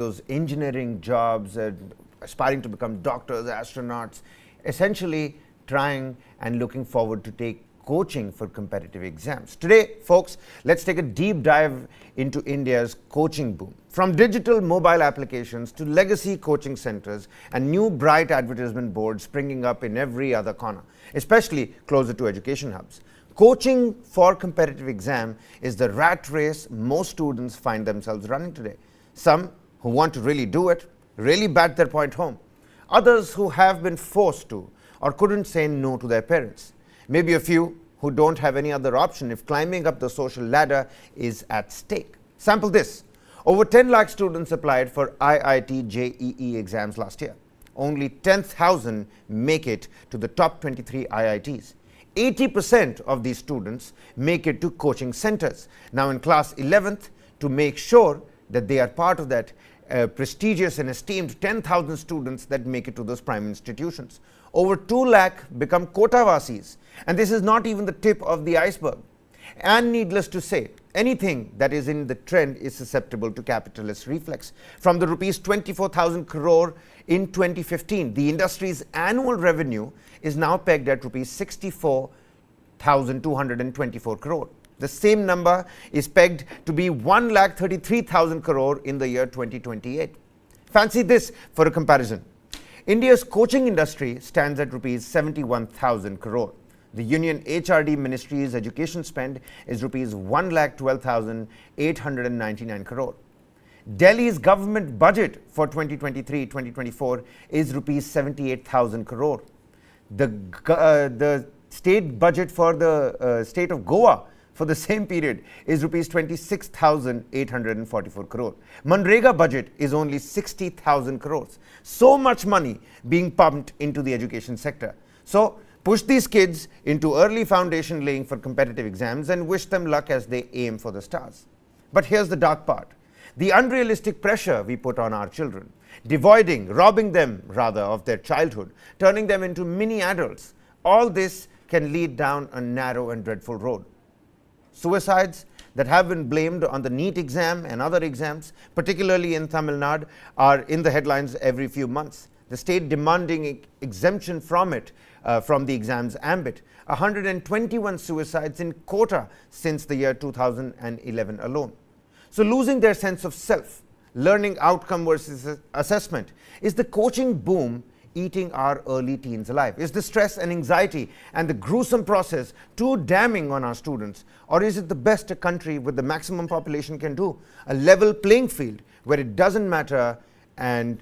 those engineering jobs, aspiring to become doctors, astronauts, essentially trying and looking forward to take coaching for competitive exams. Today, folks, let's take a deep dive into India's coaching boom. From digital mobile applications to legacy coaching centers and new bright advertisement boards springing up in every other corner, especially closer to education hubs. Coaching for competitive exam is the rat race most students find themselves running today. Some who want to really do it, really bat their point home. Others who have been forced to or couldn't say no to their parents. Maybe a few who don't have any other option if climbing up the social ladder is at stake. Sample this. Over 10 lakh students applied for IIT JEE exams last year. Only 10,000 make it to the top 23 IITs. 80% of these students make it to coaching centers. Now in class 11th, to make sure that they are part of that prestigious and esteemed 10,000 students that make it to those prime institutions. Over 2 lakh become Kota Vasis, and this is not even the tip of the iceberg. And needless to say, anything that is in the trend is susceptible to capitalist reflex. From the rupees 24,000 crore in 2015, the industry's annual revenue is now pegged at rupees 64,224 crore. The same number is pegged to be 1,33,000 crore in the year 2028. Fancy this for a comparison. India's coaching industry stands at rupees 71,000 crore. The Union HRD Ministry's education spend is rupees 1,12,899 crore. Delhi's government budget for 2023-2024 is rupees 78,000 crore. The state budget for the state of Goa for the same period is rupees 26,844 crore. Manrega budget is only 60,000 crores. So much money being pumped into the education sector. So push these kids into early foundation laying for competitive exams and wish them luck as they aim for the stars. But here's the dark part. The unrealistic pressure we put on our children, robbing them rather of their childhood, turning them into mini adults. All this can lead down a narrow and dreadful road. Suicides that have been blamed on the NEET exam and other exams, particularly in Tamil Nadu, are in the headlines every few months. The state demanding exemption from it, from the exam's ambit. 121 suicides in Kota since the year 2011 alone. So losing their sense of self, learning outcome versus assessment. Is the coaching boom eating our early teens alive? Is the stress and anxiety and the gruesome process too damning on our students? Or is it the best a country with the maximum population can do? A level playing field where it doesn't matter and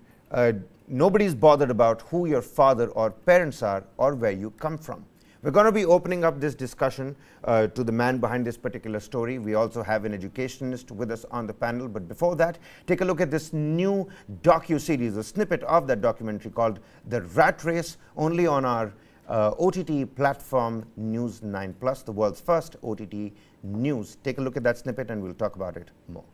nobody's bothered about who your father or parents are or where you come from. We're going to be opening up this discussion to the man behind this particular story. We also have an educationist with us on the panel. But before that, take a look at this new docu-series, a snippet of that documentary called The Rat Race, only on our OTT platform News9 Plus, the world's first OTT news. Take a look at that snippet and we'll talk about it more.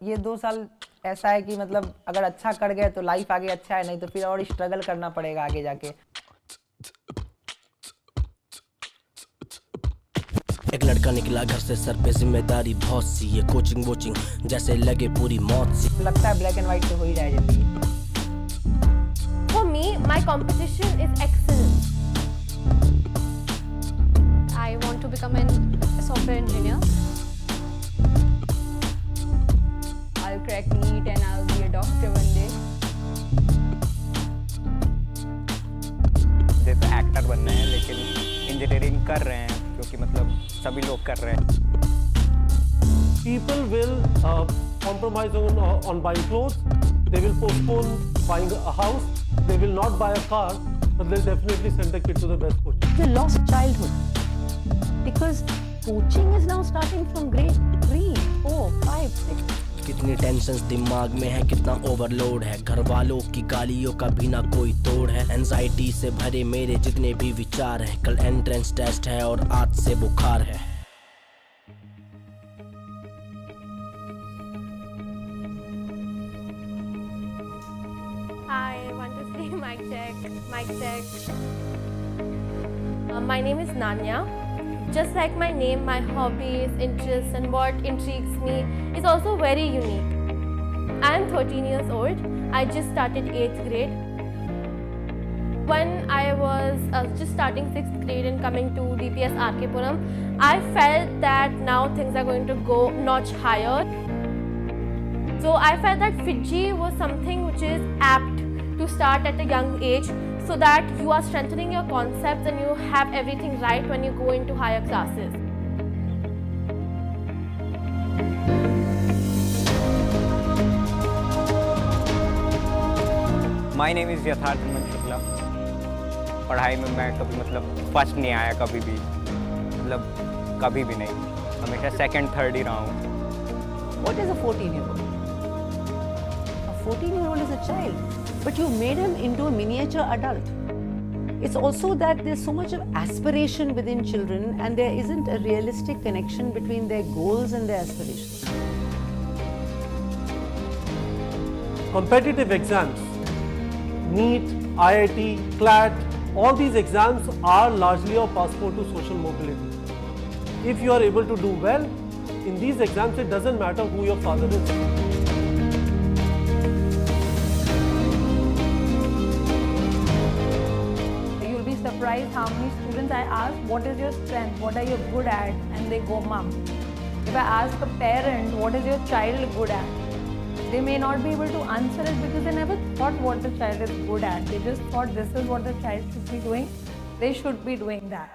ये 2 साल ऐसा है कि मतलब अगर अच्छा कर गए तो लाइफ आगे अच्छा है, नहीं तो फिर और स्ट्रगल करना पड़ेगा आगे जाके। एक लड़का निकला घर से, सर पे जिम्मेदारी बहुत सी, ये कोचिंग वोचिंग जैसे लगे पूरी मौत सी। लगता है ब्लैक एंड व्हाइट तो हो ही जाए जल्दी। For me, my competition is excellence. I want to become a software engineer. I'll crack NEET and I'll be a doctor one day. जैसे एक्टर बनना है लेकिन इंजीनियरिंग कर रहे हैं क्योंकि मतलब सभी लोग कर रहे हैं. People will compromise on buying clothes. They will postpone buying a house. They will not buy a car, but they'll definitely send their kid to the best coach. They lost childhood because coaching is now starting from grade 3, 4, 5, 6. कितनी tensions दिमाग में है, कितना overload है, घर वालों की गालियों का भी ना कोई तोड़ है। एंजाइटी से भरे मेरे जितने भी विचार हैं, कल एंट्रेंस टेस्ट है और आज से बुखार है। I want to see mic check. My name is Nanya. Just like my name, my hobbies, interests, and what intrigues me is also very unique. I am 13 years old. I just started 8th grade. When I was just starting 6th grade and coming to DPS RK Puram, I felt that now things are going to go notch higher. So I felt that Fiji was something which is apt to start at a young age, so that you are strengthening your concepts and you have everything right when you go into higher classes. My name is यथार्थ शुक्ला। पढ़ाई में मैं कभी मतलब first नहीं आया कभी भी, मतलब कभी भी नहीं, हमेशा सेकंड थर्ड ही रहा हूँ। What is a 14-year-old? A 14-year-old is a child, but you made him into a miniature adult. It's also that there's so much of aspiration within children and there isn't a realistic connection between their goals and their aspirations. Competitive exams, NEET, IIT, CLAT, all these exams are largely a passport to social mobility. If you are able to do well in these exams, it doesn't matter who your father is. You'll be surprised how many students I ask, what is your strength, what are you good at, and they go, mum. If I ask a parent, what is your child good at, they may not be able to answer it because they never thought what the child is good at. They just thought this is what the child should be doing. They should be doing that.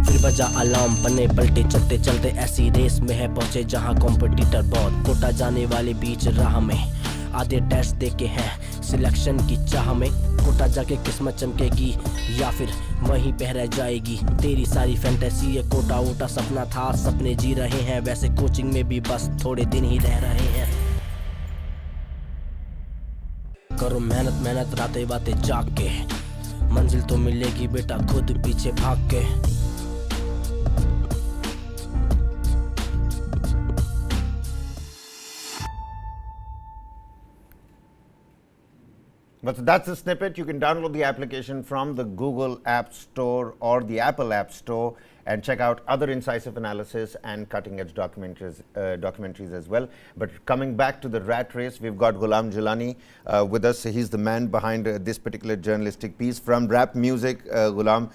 फिर बजा alarm, पन्ने पलटे, चलते चलते ऐसी race में है पहुंचे जहां कॉम्पिटिटर बहुत। कोटा जाने वाले बीच राह में आधे टेस्ट देके हैं सिलेक्शन की चाह में। कोटा जाके किस्मत चमकेगी या फिर वहीं पे रह जाएगी। तेरी सारी फैंटेसी ये कोटा वोटा सपना था, सपने जी रहे हैं, वैसे कोचिंग में भी बस थोड़े दिन ही रह रहे हैं। करो मेहनत मेहनत रातें बातें जाग के, मंजिल तो मिलेगी बेटा खुद पीछे भाग के। But so that's a snippet. You can download the application from the Google App Store or the Apple App Store and check out other incisive analysis and cutting-edge documentaries as well. But coming back to the rat race, we've got Ghulam Jilani with us. He's the man behind this particular journalistic piece. From rap music, Ghulam,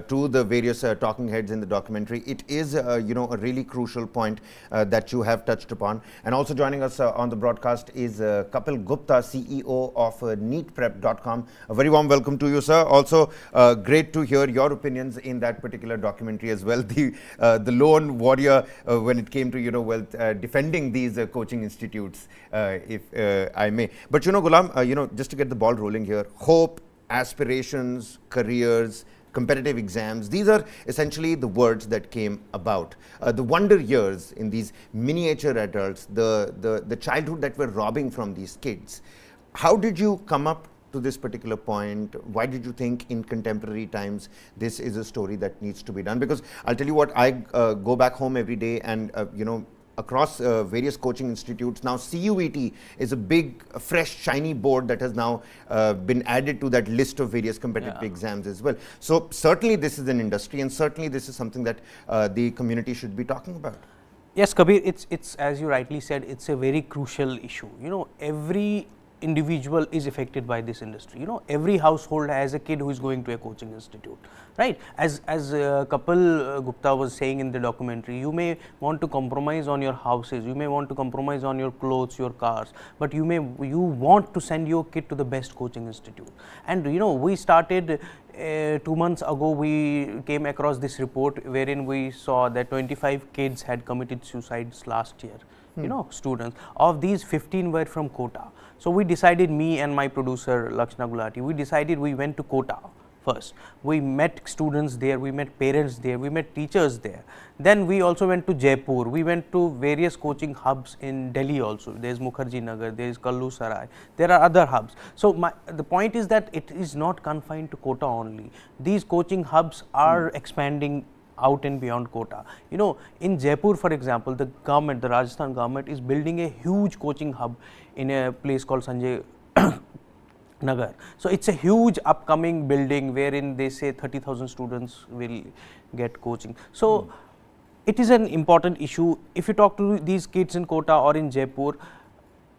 to the various talking heads in the documentary, it is, you know, a really crucial point that you have touched upon. And also joining us on the broadcast is Kapil Gupta, CEO of neatprep.com. A very warm welcome to you, sir. Also, great to hear your opinions in that particular documentary as well. The lone warrior when it came to, you know, defending these coaching institutes, if I may. But, you know, Ghulam, you know, just to get the ball rolling here, hope, aspirations, careers, competitive exams, these are essentially the words that came about. The wonder years in these miniature adults, the childhood that we're robbing from these kids. How did you come up to this particular point? Why did you think in contemporary times this is a story that needs to be done? Because I'll tell you what, I go back home every day and, you know, across various coaching institutes, now CUET is a big, fresh, shiny board that has now been added to that list of various competitive exams as well. So certainly this is an industry and certainly this is something that the community should be talking about. Yes, Kabir, it's as you rightly said, it's a very crucial issue. You know, every individual is affected by this industry. You know, every household has a kid who is going to a coaching institute, right? As Kapil Gupta was saying in the documentary, you may want to compromise on your houses, you may want to compromise on your clothes, your cars, but you want to send your kid to the best coaching institute. And you know, we started 2 months ago, we came across this report wherein we saw that 25 kids had committed suicides last year. You know, students. Of these, 15 were from Kota. So we decided, me and my producer Lakshna Gulati, we decided we went to Kota first. We met students there, we met parents there, we met teachers there. Then we also went to Jaipur, we went to various coaching hubs in Delhi also. There is Mukherjee Nagar, there is Kallu Sarai, there are other hubs. So the point is that it is not confined to Kota only. These coaching hubs are expanding out and beyond Kota. You know, in Jaipur, for example, the government, the Rajasthan government, is building a huge coaching hub in a place called Sanjay Nagar. So it's a huge upcoming building wherein they say 30,000 students will get coaching. So it is an important issue. If you talk to these kids in Kota or in Jaipur,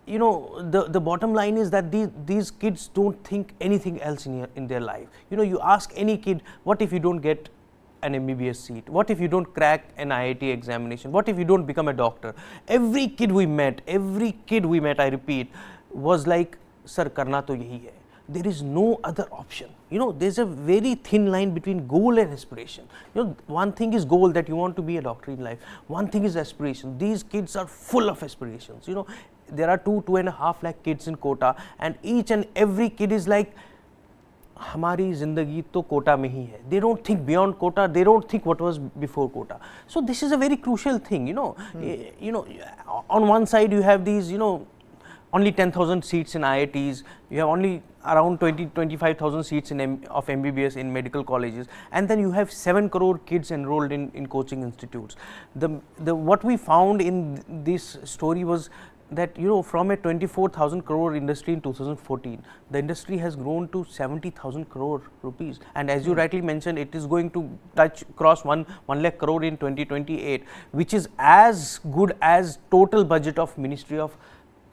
you know, the bottom line is that these kids don't think anything else in their life. You know, you ask any kid, what if you don't get an MBBS seat? What if you don't crack an IIT examination? What if you don't become a doctor? Every kid we met, I repeat, was like, sir, karna to yahi hai. There is no other option. You know, there's a very thin line between goal and aspiration. You know, one thing is goal, that you want to be a doctor in life. One thing is aspiration. These kids are full of aspirations. You know, there are 2.5 lakh kids in Kota, and each and every kid is like, हमारी जिंदगी तो कोटा में ही है. They don't think beyond Kota. They don't think what was before Kota. So this is a very crucial thing. You know, on one side you have these, you know, only 10,000 seats in IITs. You have only around 25,000 seats of MBBS in medical colleges, and then you have 7 crore kids enrolled in coaching institutes. What we found in this story was that, you know, from a 24,000 crore industry in 2014, the industry has grown to 70,000 crore rupees, and as you rightly mentioned, it is going to cross 1 lakh crore in 2028, which is as good as total budget of Ministry of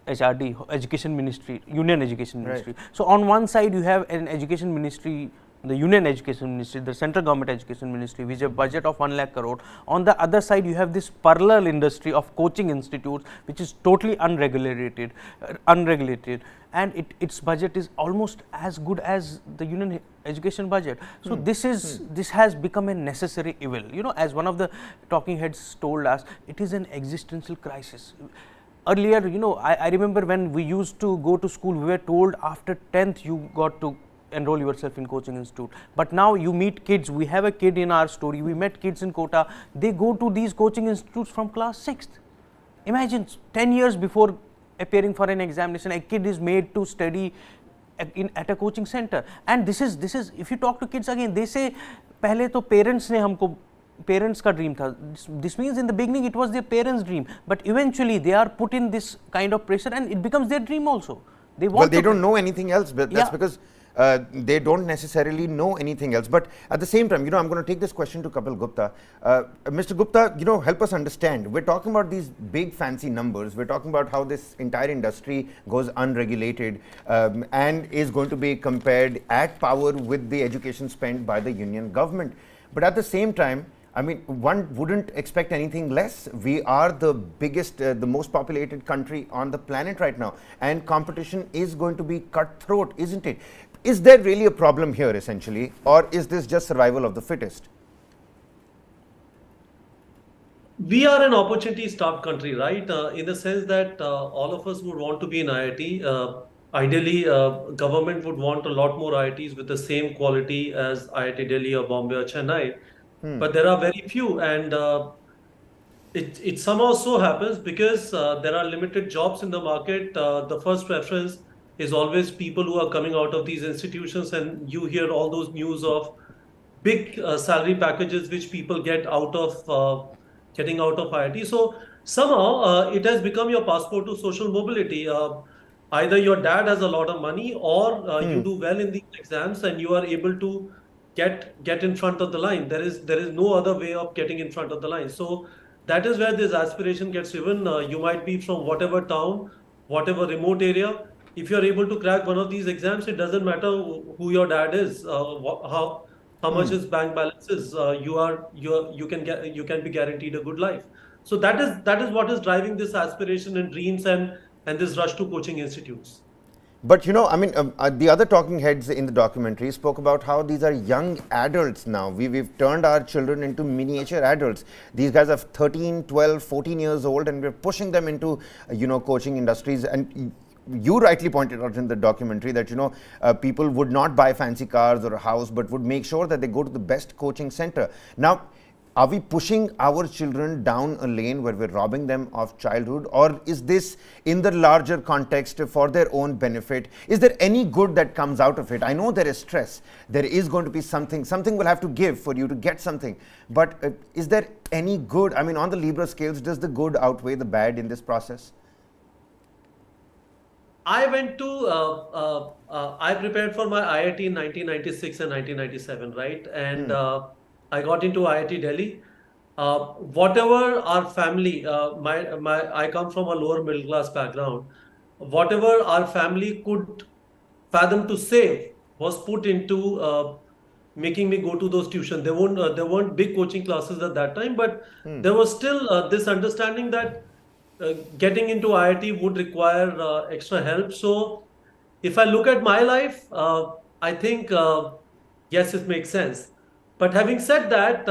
HRD, Education Ministry, Union Education Ministry. Right. So on one side you have an Education Ministry, the Union Education Ministry, the Central Government Education Ministry, which has a budget of 1 lakh crore. On the other side, you have this parallel industry of coaching institutes, which is totally unregulated, and its budget is almost as good as the Union Education budget. So this has become a necessary evil. You know, as one of the talking heads told us, it is an existential crisis. Earlier, you know, I remember when we used to go to school, we were told after 10th you got to enroll yourself in coaching institute. But now you meet kids. We have a kid in our story. We met kids in Kota. They go to these coaching institutes from class 6th. Imagine 10 years before appearing for an examination, a kid is made to study at a coaching center. And this is if you talk to kids again, they say, "Pehle to parents ne humko." Parents ka dream tha. This means in the beginning it was their parents' dream, but eventually they are put in this kind of pressure and it becomes their dream also. They want. Well, they don't know anything else, but that's because they don't necessarily know anything else. But at the same time, you know, I'm going to take this question to Kapil Gupta. Mr. Gupta, you know, help us understand. We're talking about these big fancy numbers. We're talking about how this entire industry goes unregulated and is going to be compared at power with the education spent by the union government. But at the same time, I mean, one wouldn't expect anything less. We are the biggest, the most populated country on the planet right now, and competition is going to be cutthroat, isn't it? Is there really a problem here, essentially, or is this just survival of the fittest? We are an opportunity-starved country, right? In the sense that all of us would want to be in IIT. Ideally, government would want a lot more IITs with the same quality as IIT Delhi or Bombay or Chennai. But there are very few, and it somehow so happens because there are limited jobs in the market. The first preference is always people who are coming out of these institutions, and you hear all those news of big salary packages which people get out of getting out of IIT. So somehow it has become your passport to social mobility. Either your dad has a lot of money, or you do well in these exams and you are able to get in front of the line. There is no other way of getting in front of the line. So that is where this aspiration gets driven. You might be from whatever town, whatever remote area. If you are able to crack one of these exams, it doesn't matter who your dad is, how much his bank balance is. You can be guaranteed a good life. So that is what is driving this aspiration and dreams and this rush to coaching institutes. But you know, I mean, the other talking heads in the documentary spoke about how these are young adults now. We've turned our children into miniature adults. These guys are 13, 12, 14 years old, and we're pushing them into, you know, coaching industries. And you rightly pointed out in the documentary that, you know, people would not buy fancy cars or a house, but would make sure that they go to the best coaching center. Now, are we pushing our children down a lane where we're robbing them of childhood, or is this in the larger context for their own benefit? Is there any good that comes out of it? I know there is stress. There is going to be something will have to give for you to get something. But is there any good? I mean, on the Libra scales, does the good outweigh the bad in this process? I went to, I prepared for my IIT in 1996 and 1997, right? And I got into IIT Delhi. Whatever our family, I come from a lower middle class background. Whatever our family could fathom to save was put into making me go to those tuition. There weren't big coaching classes at that time, but there was still this understanding that getting into IIT would require extra help. So if I look at my life, I think yes, it makes sense. But having said that,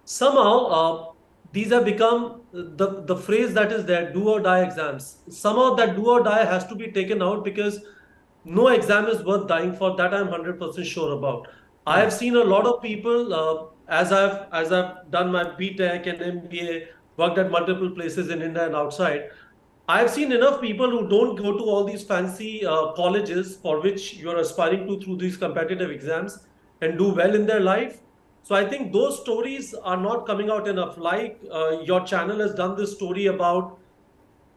somehow these have become the phrase that is there, do or die exams. Somehow that do or die has to be taken out, because no exam is worth dying for. That I'm 100% sure about. I have seen a lot of people as I've done my BTech and MBA, worked at multiple places in India and outside. I've seen enough people who don't go to all these fancy colleges for which you're aspiring to through these competitive exams and do well in their life. So I think those stories are not coming out enough. Like your channel has done this story about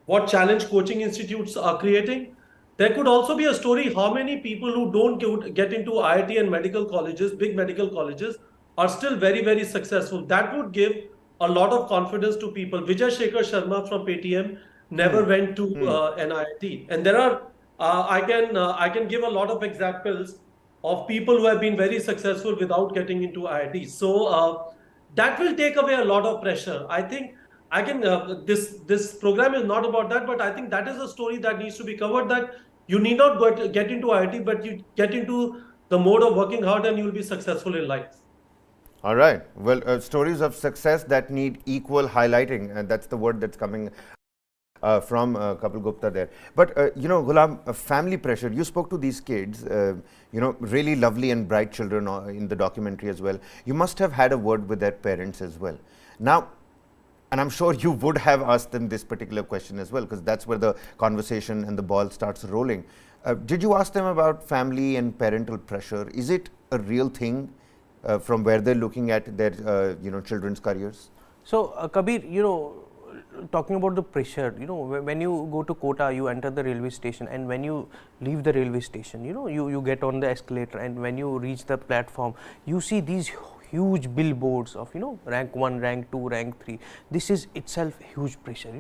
what challenge coaching institutes are creating. There could also be a story how many people who don't get into IIT and medical colleges, big medical colleges, are still very, very successful. That would give a lot of confidence to people. Vijay Shekhar Sharma from Paytm never went to an IIT. And there are, I can give a lot of examples of people who have been very successful without getting into IIT. So that will take away a lot of pressure. I think I can, this program is not about that, but I think that is a story that needs to be covered, that you need not get into IIT, but you get into the mode of working hard and you will be successful in life. All right. Well, stories of success that need equal highlighting, and that's the word that's coming from Kapil Gupta there. But, Ghulam, family pressure, you spoke to these kids, really lovely and bright children in the documentary as well. You must have had a word with their parents as well. Now, and I'm sure you would have asked them this particular question as well, because that's where the conversation and the ball starts rolling. Did you ask them about family and parental pressure? Is it a real thing from where they're looking at their, children's careers? So, Kabir, talking about the pressure, when you go to Kota, you enter the railway station, and when you leave the railway station, you get on the escalator, and when you reach the platform, you see these huge billboards of rank 1, rank 2, rank 3. This is itself huge pressure,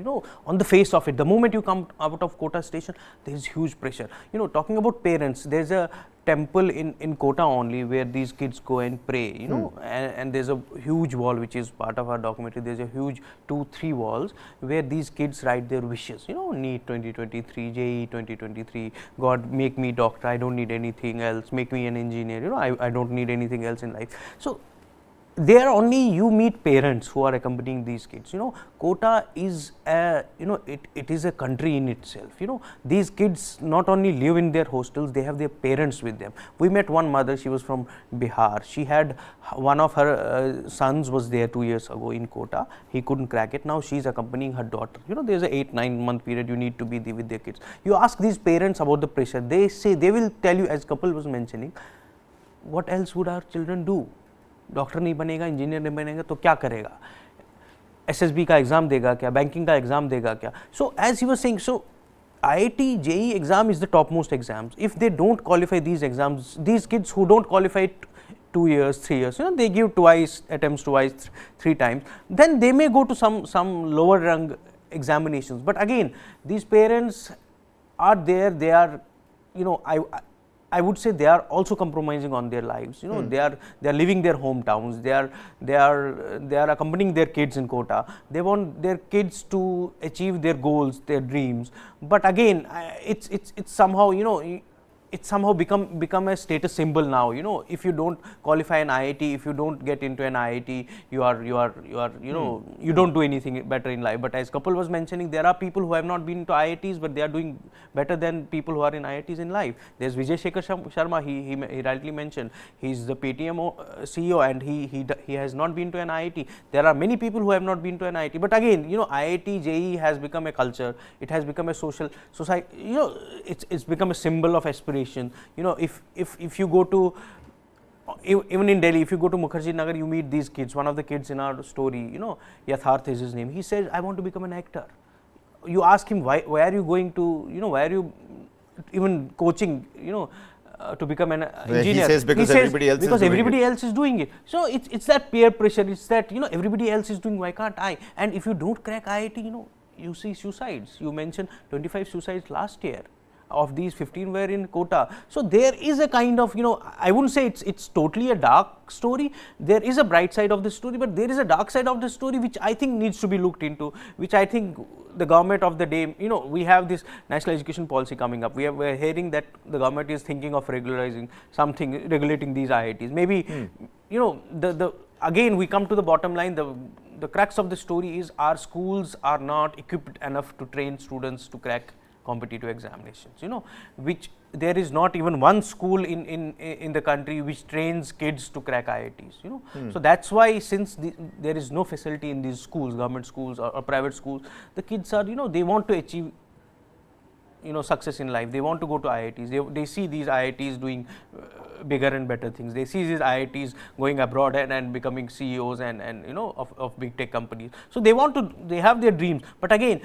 on the face of it. The moment you come out of Kota station, there is huge pressure. Talking about parents, there's a temple in Kota only where these kids go and pray, and there's a huge wall which is part of our documentary. There's a huge 2-3 walls where these kids write their wishes, NEET 2023, JEE 2023, God make me doctor, I don't need anything else, make me an engineer, I don't need anything else in life. So there only you meet parents who are accompanying these kids. Kota is a, it is a country in itself. These kids not only live in their hostels, they have their parents with them. We met one mother, she was from Bihar. She had one of her sons was there 2 years ago in Kota. He couldn't crack it. Now she's accompanying her daughter. There's a 8-9 month period you need to be with their kids. You ask these parents about the pressure. They say, they will tell you, as Kapil was mentioning, what else would our children do? Doctor नहीं बनेगा, engineer नहीं बनेगा तो क्या करेगा? SSB का exam देगा क्या? बैंकिंग का एग्जाम देगा क्या? So as he was saying, so IIT JEE exam is the topmost exams. If they don't qualify these exams, these kids who don't qualify 2 years, 3 years, they give attempts twice, 3 times, then they may go to some lower rung examinations. But again, these parents are there, they are, I would say they are also compromising on their lives. They are leaving their hometowns. They are accompanying their kids in Kota. They want their kids to achieve their goals, their dreams. But again, it's somehow it's somehow become a status symbol now. You know, if you don't qualify an IIT, if you don't get into an IIT, you are you know, you don't do anything better in life. But as Kapil was mentioning, there are people who have not been to IITs, but they are doing better than people who are in IITs in life. There's Vijay Shekhar Sharma. He rightly mentioned he's the Paytm CEO, and he has not been to an IIT. There are many people who have not been to an IIT. But again, you know, IIT JEE has become a culture. It has become a social society. You know, it's become a symbol of aspiration. You know, if you go to even in Delhi, if you go to Mukherjee Nagar, you meet these kids. One of the kids in our story, you know, Yatharth is his name. He says, I want to become an actor. You ask him, why are you going to, you know, why are you even coaching, you know, to become an engineer? He says because everybody else because is doing everybody it. else is doing it. So it's that peer pressure. It's that, you know, everybody else is doing, why can't I? And if you don't crack IIT, you know, you see suicides. You mentioned 25 suicides last year. Of these, 15 were in Kota. So there is a kind of, you know, I wouldn't say it's totally a dark story. There is a bright side of the story, but there is a dark side of the story which I think needs to be looked into, which I think the government of the day, you know, we have this national education policy coming up. We're hearing that the government is thinking of regulating these IITs. Maybe, you know, the again we come to the bottom line. The crux of the story is our schools are not equipped enough to train students to crack competitive examinations, you know, which there is not even one school in the country which trains kids to crack IITs, you know. So that's why, since there is no facility in these schools, government schools or private schools, the kids are, you know, they want to achieve, you know, success in life. They want to go to IITs. They see these IITs doing bigger and better things. They see these IITs going abroad and becoming CEOs and you know, of big tech companies. So they have their dreams. But again,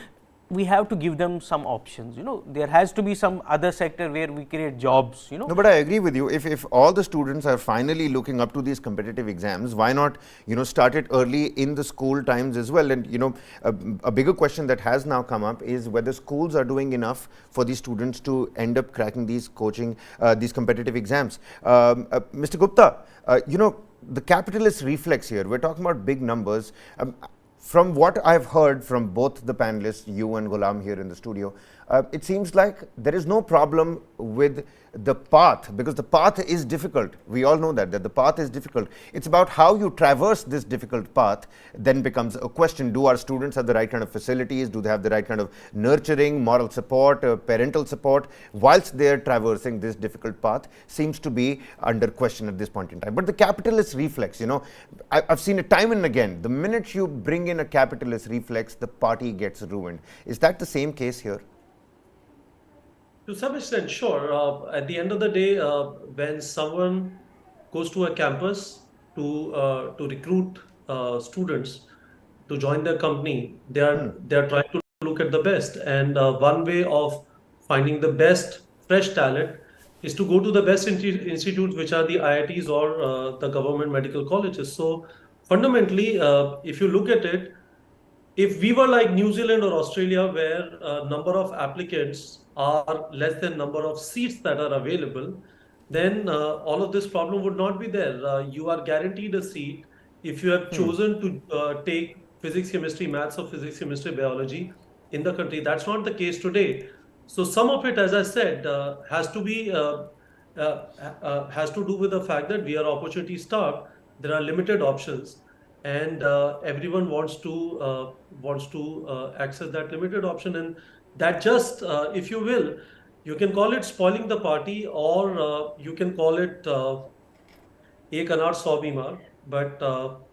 we have to give them some options, you know. There has to be some other sector where we create jobs, you know. No, but I agree with you. If all the students are finally looking up to these competitive exams, why not, you know, start it early in the school times as well? And, you know, a bigger question that has now come up is whether schools are doing enough for these students to end up cracking these these competitive exams. Mr. Gupta, you know, the capitalist reflex here, we're talking about big numbers. From what I've heard from both the panelists, you and Ghulam here in the studio, it seems like there is no problem with the path, because the path is difficult. We all know that the path is difficult. It's about how you traverse this difficult path then becomes a question. Do our students have the right kind of facilities? Do they have the right kind of nurturing, moral support, parental support, whilst they're traversing this difficult path? Seems to be under question at this point in time. But the capitalist reflex, you know, I've seen it time and again. The minute you bring in a capitalist reflex, the party gets ruined. Is that the same case here? To some extent, sure. At the end of the day, when someone goes to a campus to recruit students to join their company, they are trying to look at the best. And one way of finding the best fresh talent is to go to the best institutes, which are the IITs or the government medical colleges. So fundamentally, if you look at it, if we were like New Zealand or Australia, where number of applicants are less than number of seats that are available, then all of this problem would not be there. You are guaranteed a seat if you have chosen to take physics, chemistry, maths, or physics, chemistry, biology in the country. That's not the case today. So some of it, as I said, has to do with the fact that we are opportunity starved. There are limited options, and everyone wants to access that limited option, and that just, if you will, you can call it spoiling the party, or you can call it ek anar sau bimar, but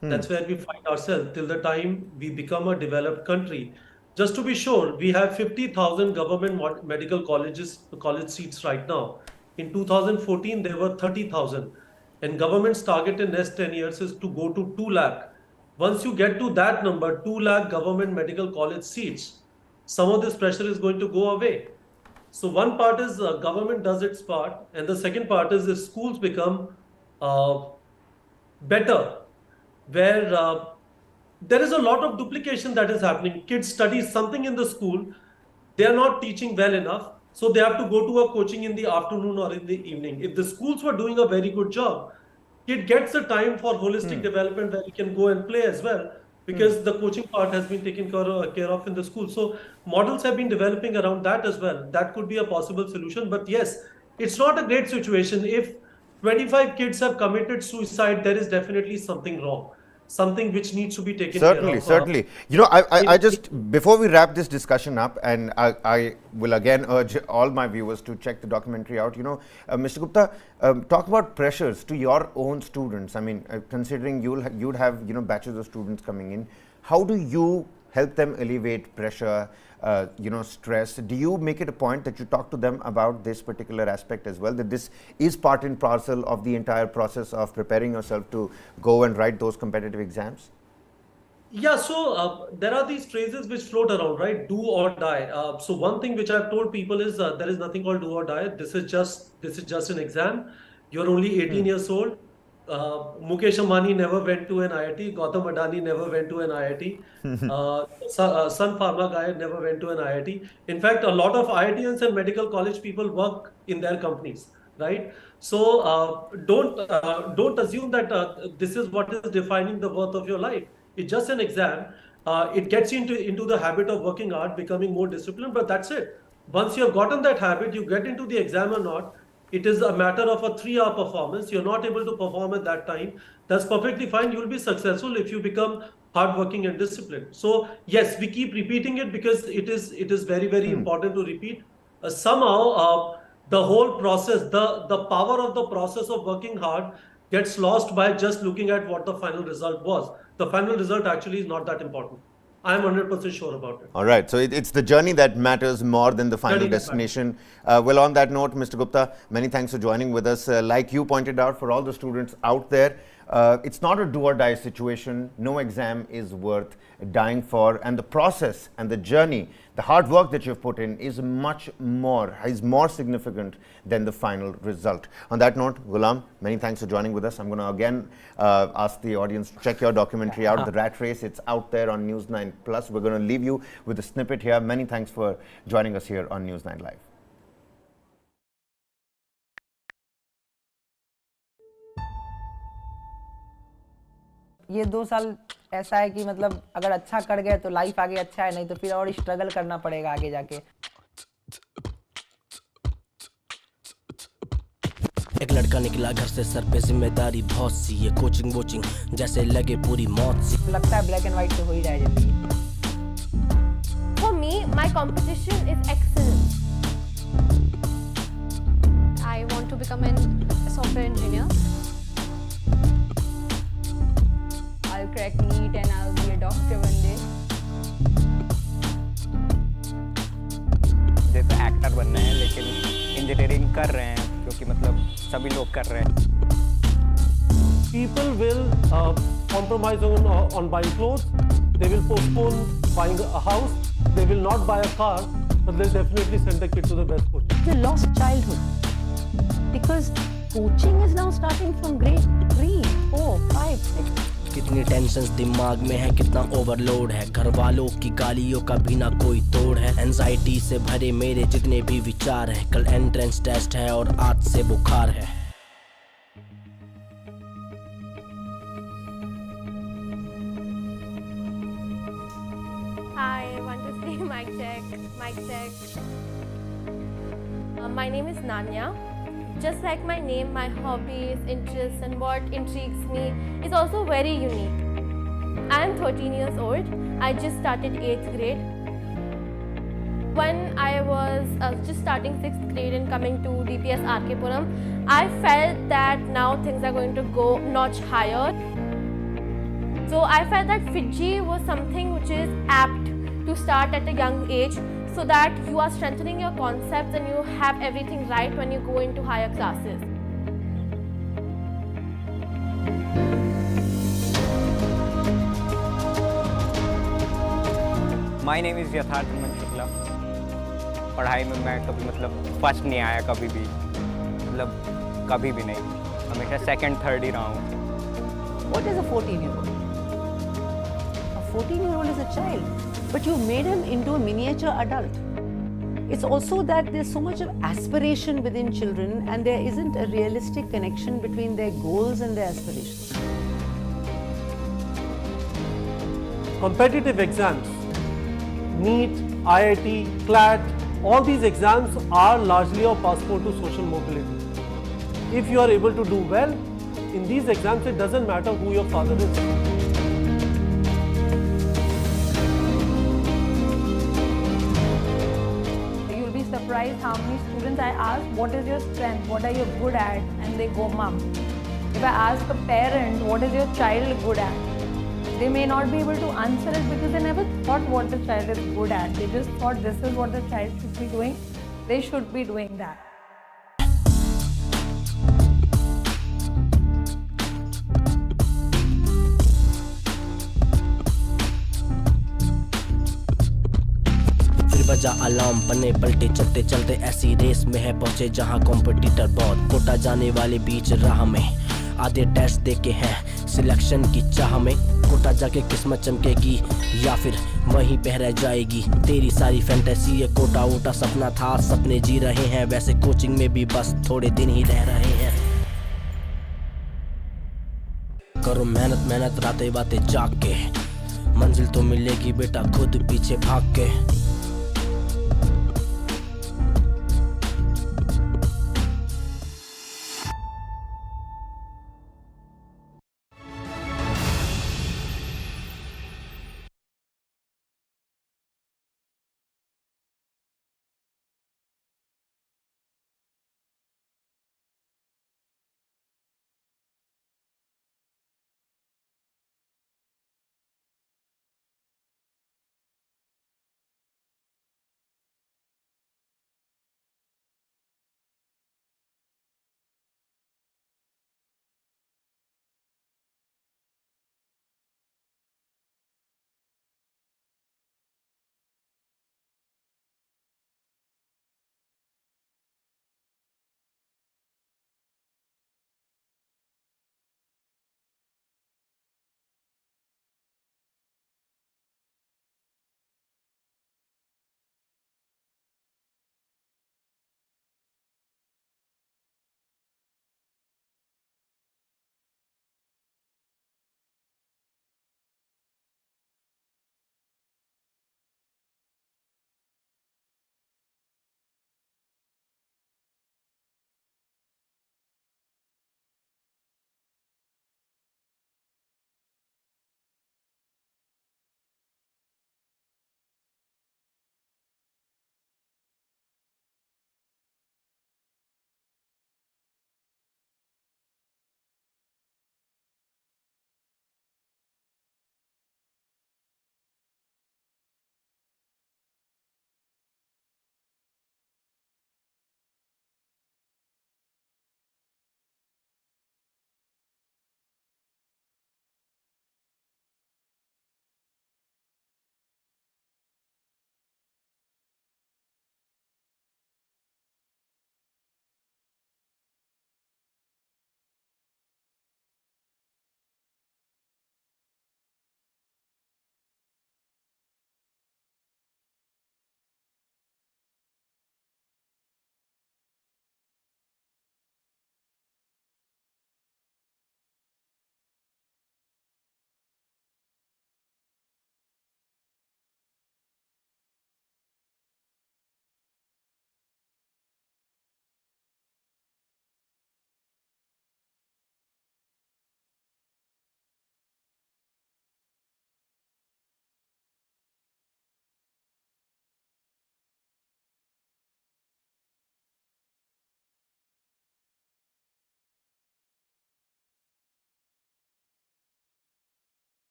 that's where we find ourselves till the time we become a developed country. Just to be sure, we have 50,000 government medical college seats right now. In 2014, there were 30,000. And government's target in next 10 years is to go to 2 lakh. Once you get to that number, 2 lakh government medical college seats, some of this pressure is going to go away. So one part is government does its part, and the second part is if schools become better, where there is a lot of duplication that is happening. Kids study something in the school, they are not teaching well enough, so they have to go to a coaching in the afternoon or in the evening. If the schools were doing a very good job, kid gets the time for holistic development where he can go and play as well, because the coaching part has been taken care of in the school. So models have been developing around that as well. That could be a possible solution. But yes, it's not a great situation. If 25 kids have committed suicide, there is definitely something wrong, something which needs to be taken care Certainly, of. certainly. You know, I just, before we wrap this discussion up, and I will again urge all my viewers to check the documentary out, you know, Mr. Gupta, talk about pressures to your own students. I mean, considering you'd have, you know, batches of students coming in, how do you help them alleviate pressure, you know, stress? Do you make it a point that you talk to them about this particular aspect as well, that this is part and parcel of the entire process of preparing yourself to go and write those competitive exams? Yeah, so there are these phrases which float around, right? Do or die. So one thing which I've told people is there is nothing called do or die. This is just an exam. You're only 18 years old. Mukesh Ambani never went to an IIT. Gautam Adani never went to an IIT. Sun Pharma guy never went to an IIT. In fact, a lot of IITians and medical college people work in their companies, right? So don't assume that this is what is defining the worth of your life. It's just an exam. It gets you into the habit of working hard, becoming more disciplined, but that's it. Once you have gotten that habit, you get into the exam or not, it is a matter of a 3-hour performance. You're not able to perform at that time. That's perfectly fine. You'll be successful if you become hardworking and disciplined. So yes, we keep repeating it because it is very, very important to repeat. Somehow, the whole process, the power of the process of working hard gets lost by just looking at what the final result was. The final result actually is not that important. I'm 100% sure about it. All right. So it's the journey that matters more than the final destination. Well, on that note, Mr. Gupta, many thanks for joining with us. Like you pointed out, for all the students out there, it's not a do or die situation. No exam is worth dying for. And the process and the journey, the hard work that you've put in is more significant than the final result. On that note, Ghulam, many thanks for joining with us. I'm going to again ask the audience to check your documentary out, The Rat Race. It's out there on News9 Plus. We're going to leave you with a snippet here. Many thanks for joining us here on News9 Live. ये 2 साल ऐसा है कि मतलब अगर अच्छा कर गए तो लाइफ आगे अच्छा है, नहीं तो फिर और स्ट्रगल करना पड़ेगा आगे जाके। एक लड़का निकला घर से, सर पे जिम्मेदारी बहुत सी, ये कोचिंग वोचिंग जैसे लगे पूरी मौत सी। लगता है ब्लैक एंड व्हाइट तो हो ही जाए जिंदगी। For me, my competition is excellence. I want to become a software engineer. I'll crack NEET and I'll be a doctor one day. जैसे एक्टर बनना है, लेकिन इंजीनियरिंग कर रहे हैं क्योंकि मतलब सभी लोग कर रहे हैं। People will compromise on buying clothes. They will postpone buying a house. They will not buy a car, but they'll definitely send their kid to the best coaching. They lost childhood because coaching is now starting from grade 3, 4, 5, 6. कितनी tensions दिमाग में है, कितना overload है, घर वालों की गालियों का भी ना कोई तोड़ है। एंजाइटी से भरे मेरे जितने भी विचार हैं, कल एंट्रेंस टेस्ट है और आज से बुखार है। I want to say mic check, mic check. My name is Nanya. Just like my name, my hobbies, interests and what intrigues me is also very unique. I am 13 years old. I just started 8th grade. When I was just starting 6th grade and coming to DPS RK Puram, I felt that now things are going to go notch higher. So I felt that Fiji was something which is apt to start at a young age, so that you are strengthening your concepts and you have everything right when you go into higher classes. My name is यथार्थ शुक्ला। पढ़ाई में मैं कभी मतलब first नहीं आया, कभी भी मतलब कभी भी नहीं, हमेशा सेकंड थर्ड ही रहा हूँ। What is a 14-year-old? A 14-year-old is a child. But you made him into a miniature adult. It's also that there's so much of aspiration within children and there isn't a realistic connection between their goals and their aspirations. Competitive exams, NEET, IIT, CLAT, All these exams are largely a passport to social mobility. If you are able to do well in these exams, it doesn't matter who your father is. You'll be surprised how many students I ask, what is your strength, what are you good at, and they go, mum. If I ask a parent, what is your child good at, they may not be able to answer it because they never thought what the child is good at. They just thought this is what the child should be doing. They should be doing that. फिर बजा alarm, पन्ने पलटे चलते चलते ऐसी race में है पहुंचे जहां कॉम्पिटिटर बहुत। कोटा जाने वाले बीच राह में आधे टेस्ट देके हैं सिलेक्शन की चाह में। कोटा जाके किस्मत चमकेगी या फिर वहीं पे रह जाएगी तेरी सारी फैंटेसी। ये कोटा वोटा सपना था, सपने जी रहे हैं, वैसे कोचिंग में भी बस थोड़े दिन ही रह रहे हैं। करो मेहनत मेहनत रातें बातें जाग के, मंजिल तो मिलेगी बेटा खुद पीछे भाग के।